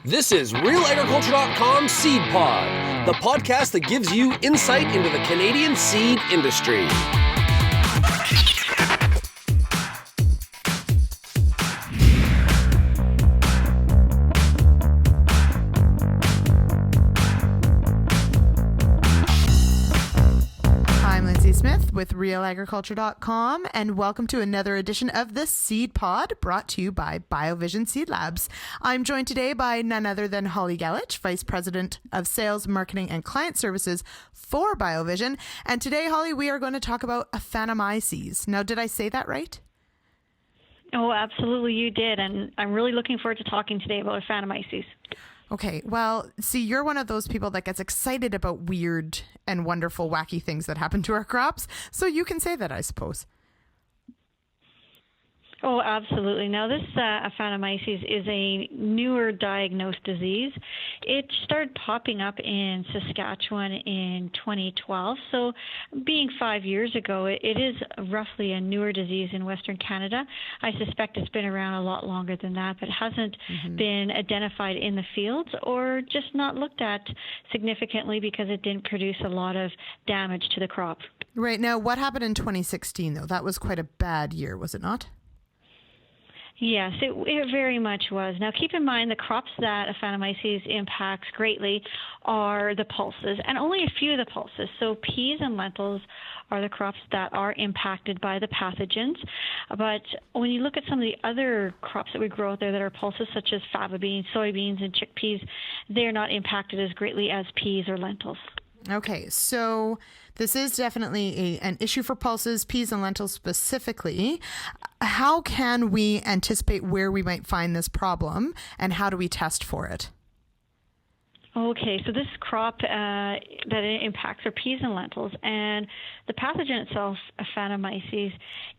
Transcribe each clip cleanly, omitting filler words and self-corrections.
This is RealAgriculture.com Seed Pod, the podcast that gives you insight into the Canadian seed industry. Smith with RealAgriculture.com, and welcome to another edition of the Seed Pod, brought to you by BioVision Seed Labs. I'm joined today by none other than Holly Gelich, Vice President of Sales, Marketing, and Client Services for BioVision. And today, Holly, we are going to talk about Aphanomyces. Now, did I say that right? Oh, absolutely, you did. And I'm really looking forward to talking today about Aphanomyces. Okay, well, see, you're one of those people that gets excited about weird and wonderful, wacky things that happen to our crops. So you can say that, I suppose. Oh, absolutely. Now, this Aphanomyces is a newer diagnosed disease. It started popping up in Saskatchewan in 2012. So being 5 years ago, it is roughly a newer disease in Western Canada. I suspect it's been around a lot longer than that, but hasn't been identified in the fields or just not looked at significantly because it didn't produce a lot of damage to the crop. Right. Now, what happened in 2016, though? That was quite a bad year, was it not? Yes, it very much was. Now, keep in mind the crops that Aphanomyces impacts greatly are the pulses, and only a few of the pulses. So peas and lentils are the crops that are impacted by the pathogens. But when you look at some of the other crops that we grow out there that are pulses, such as faba beans, soybeans, and chickpeas, they're not impacted as greatly as peas or lentils. Okay, so this is definitely an issue for pulses, peas and lentils specifically. How can we anticipate where we might find this problem, and how do we test for it? Okay, so this crop that it impacts are peas and lentils, and the pathogen itself, Aphanomyces,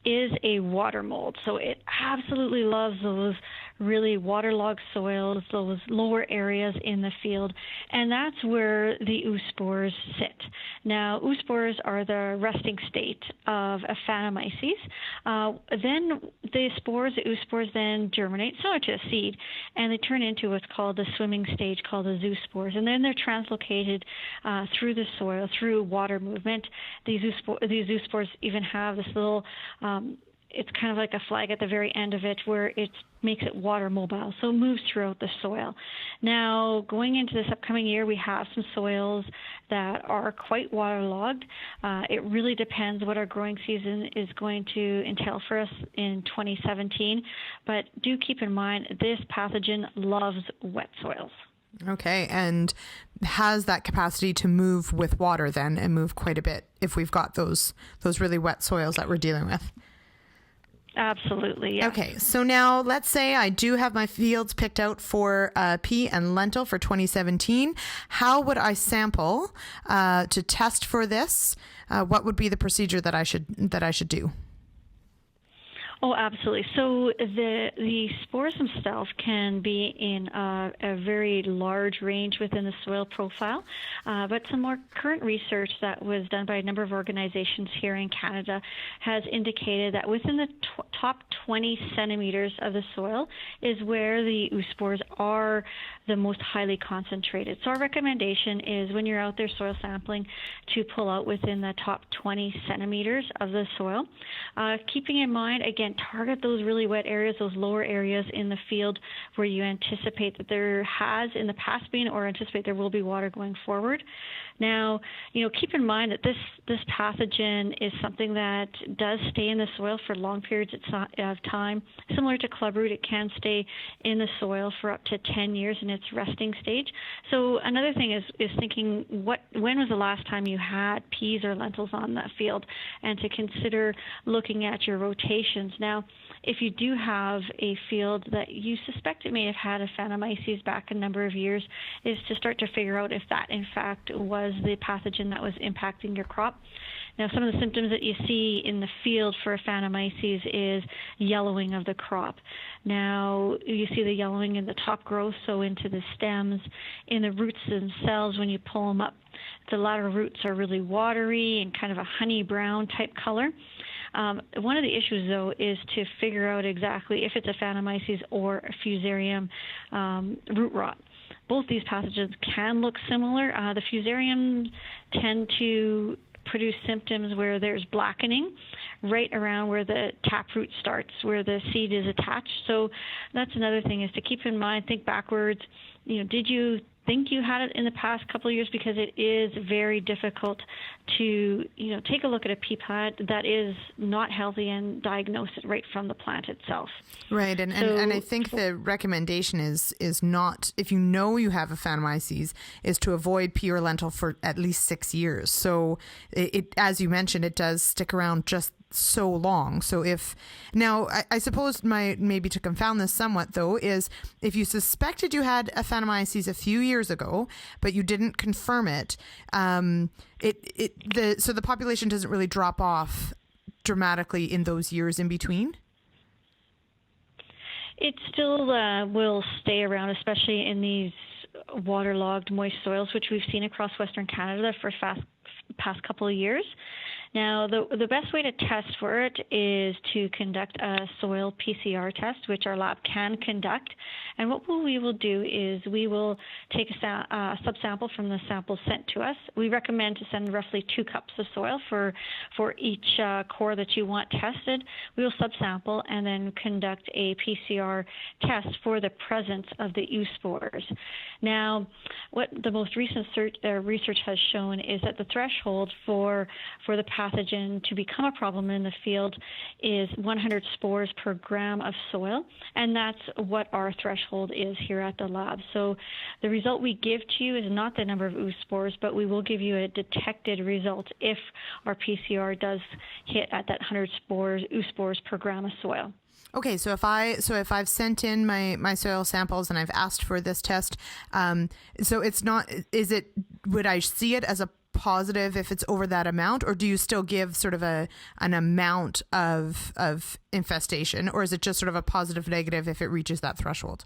is a water mold. So it absolutely loves those really waterlogged soils, those lower areas in the field, and that's where the oospores sit. Now, oospores are the resting state of Aphanomyces. Then the oospores then germinate, similar to a seed, and they turn into what's called the swimming stage, called the zoospores, and then they're translocated through the soil, through water movement. These zoospores even have this little it's kind of like a flag at the very end of it where it makes it water mobile, so it moves throughout the soil. Now, going into this upcoming year, we have some soils that are quite waterlogged. It really depends what our growing season is going to entail for us in 2017, but do keep in mind this pathogen loves wet soils. Okay, and has that capacity to move with water then, and move quite a bit if we've got those really wet soils that we're dealing with? Absolutely, yes. Okay, so now let's say I do have my fields picked out for pea and lentil for 2017. How would I sample to test for this? What would be the procedure that I should do? Oh, absolutely. So the spores themselves can be in a very large range within the soil profile, but some more current research that was done by a number of organizations here in Canada has indicated that within the top 20 centimeters of the soil is where the oospores are the most highly concentrated. So our recommendation is when you're out there soil sampling to pull out within the top 20 centimeters of the soil. Keeping in mind, again, target those really wet areas, those lower areas in the field where you anticipate that there has in the past been or anticipate there will be water going forward. Now, keep in mind that this pathogen is something that does stay in the soil for long periods of time. Similar to clubroot, it can stay in the soil for up to 10 years in its resting stage. So another thing is thinking when was the last time you had peas or lentils on that field, and to consider looking at your rotations. Now, if you do have a field that you suspect it may have had Aphanomyces back a number of years, is to start to figure out if that in fact was the pathogen that was impacting your crop. Now, some of the symptoms that you see in the field for Aphanomyces is yellowing of the crop. Now, you see the yellowing in the top growth, so into the stems, in the roots themselves when you pull them up. The lateral roots are really watery and kind of a honey brown type color. One of the issues, though, is to figure out exactly if it's Aphanomyces or a Fusarium root rot. both these pathogens can look similar. The Fusarium tend to produce symptoms where there's blackening right around where the taproot starts, where the seed is attached. So that's another thing, is to keep in mind, think backwards. Did you think you had it in the past couple of years? Because it is very difficult to, take a look at a pea plant that is not healthy and diagnose it right from the plant itself. Right, and I think the recommendation is not, if you know you have a Phantomyces, is to avoid pea or lentil for at least 6 years. So it, as you mentioned, it does stick around just so long. So I suppose maybe to confound this somewhat though, is if you suspected you had a Phantomyces a few years ago, but you didn't confirm it, so the population doesn't really drop off dramatically in those years in between? It still will stay around, especially in these waterlogged, moist soils, which we've seen across Western Canada for past couple of years. Now, the best way to test for it is to conduct a soil PCR test, which our lab can conduct. And what we will do is we will take a subsample from the sample sent to us. We recommend to send roughly 2 cups of soil for each core that you want tested. We will subsample and then conduct a PCR test for the presence of the oospores. Now, what the most recent research has shown is that the threshold for the pathogen to become a problem in the field is 100 spores per gram of soil, and that's what our threshold is here at the lab. So the result we give to you is not the number of oospores, but we will give you a detected result if our PCR does hit at that 100 oospores per gram of soil. Okay, so if I've sent in my soil samples and I've asked for this test, so it's not, would I see it as a positive if it's over that amount, or do you still give sort of an amount of infestation, or is it just sort of a positive negative if it reaches that threshold?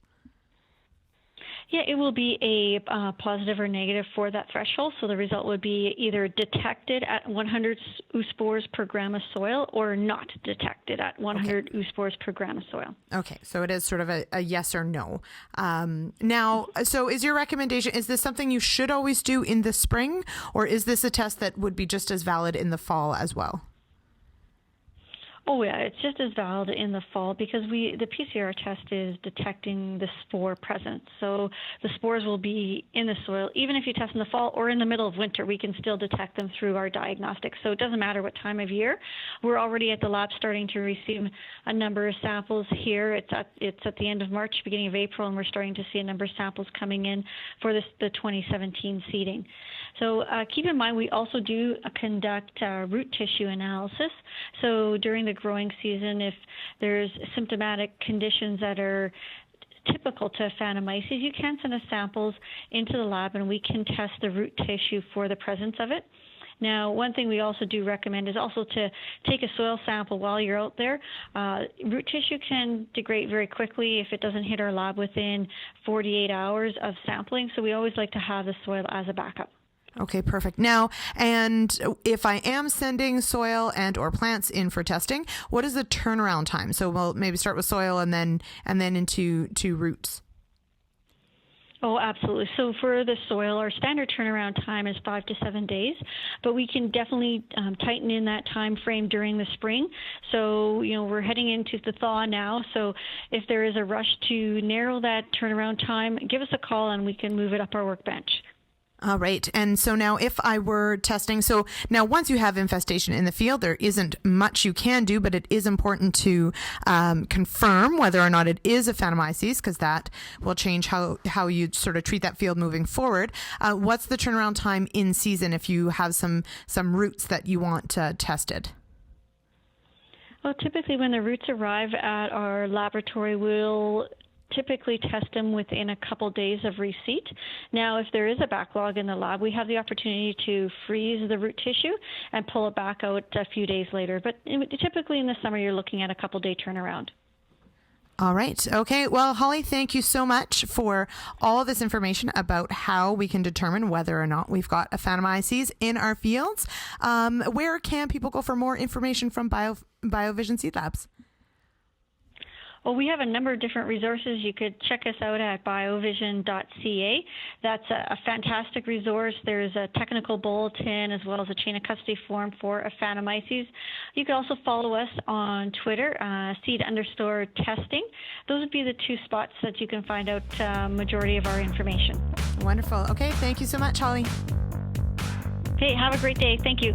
Yeah, it will be a positive or negative for that threshold. So the result would be either detected at 100 oospores per gram of soil or not detected at 100 oospores per gram of soil. Okay, so it is sort of a yes or no. Now, so is your recommendation, is this something you should always do in the spring, or is this a test that would be just as valid in the fall as well? Oh yeah, it's just as valid in the fall because the PCR test is detecting the spore presence. So the spores will be in the soil. Even if you test in the fall or in the middle of winter, we can still detect them through our diagnostics. So it doesn't matter what time of year. We're already at the lab starting to receive a number of samples here. It's at the end of March, beginning of April, and we're starting to see a number of samples coming in for the 2017 seeding. So keep in mind, we also do conduct root tissue analysis. So during the growing season, if there's symptomatic conditions that are typical to Phantomyces, you can send us samples into the lab and we can test the root tissue for the presence of it. Now, one thing we also do recommend is also to take a soil sample while you're out there. Root tissue can degrade very quickly if it doesn't hit our lab within 48 hours of sampling, so we always like to have the soil as a backup. Okay, perfect. Now, and if I am sending soil and or plants in for testing, what is the turnaround time? So we'll maybe start with soil and then into roots. Oh, absolutely. So for the soil, our standard turnaround time is 5 to 7 days, but we can definitely tighten in that time frame during the spring. So, we're heading into the thaw now. So if there is a rush to narrow that turnaround time, give us a call and we can move it up our workbench. All right. And so now if I were testing, so now once you have infestation in the field, there isn't much you can do, but it is important to confirm whether or not it is a Phantomyces, because that will change how you sort of treat that field moving forward. What's the turnaround time in season if you have some roots that you want tested? Well, typically when the roots arrive at our laboratory, we'll typically test them within a couple days of receipt. Now, if there is a backlog in the lab, we have the opportunity to freeze the root tissue and pull it back out a few days later. But typically in the summer, you're looking at a couple-day turnaround. All right. Okay. Well, Holly, thank you so much for all of this information about how we can determine whether or not we've got a Phantomyces in our fields. Where can people go for more information from BioVision Seed Labs? Well, we have a number of different resources. You could check us out at biovision.ca. That's a fantastic resource. There's a technical bulletin as well as a chain of custody form for Aphanomyces. You could also follow us on Twitter, seed_testing. Those would be the two spots that you can find out majority of our information. Wonderful. Okay, thank you so much, Holly. Okay, have a great day. Thank you.